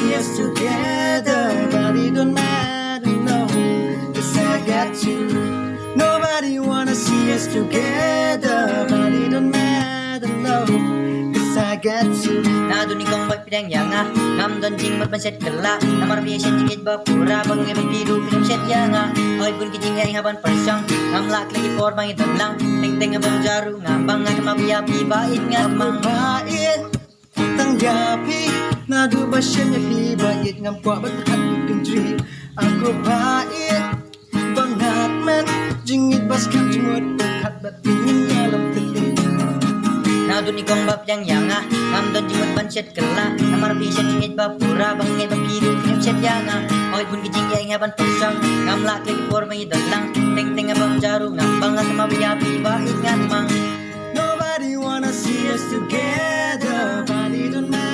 see us together, but it don't matter, no, 'cause I got you. Nobody wanna see us together, but it don't matter, no, 'cause I got you. นาดุนิกองบัดพี่แดงอย่างอ่ะนำดนจริงมันเป็นเสร็จกันละนำมาเรียนเช่นจิตบับปูราบังเงินพี่ดูพี่น้ำเช็ดอย่างอ่ะเฮ้ยบุญกิจริงไอ้haban persang ngamlak lagi por bang itu lang ting ting abang jaru ngabang nga kamabiya bait nga mang Bait tanggapi nado ba siya niya bait ngam kwa ba't kat country ako bait bangat man jingit bas kat jingot kat ba't tingin niya lang tili. นาดุนิกองบับyang yang ah ngam don jimut ban chet kala namar pi shen jingit bab pura bang ngai bab pi du kim chet yang ah oi bun kijing yang haban persang ngam lak lagi por bang itu lang ting ting abang jaru ngabang nga kamabiya bait nga mang Nobody wanna see us together, but it don't matter.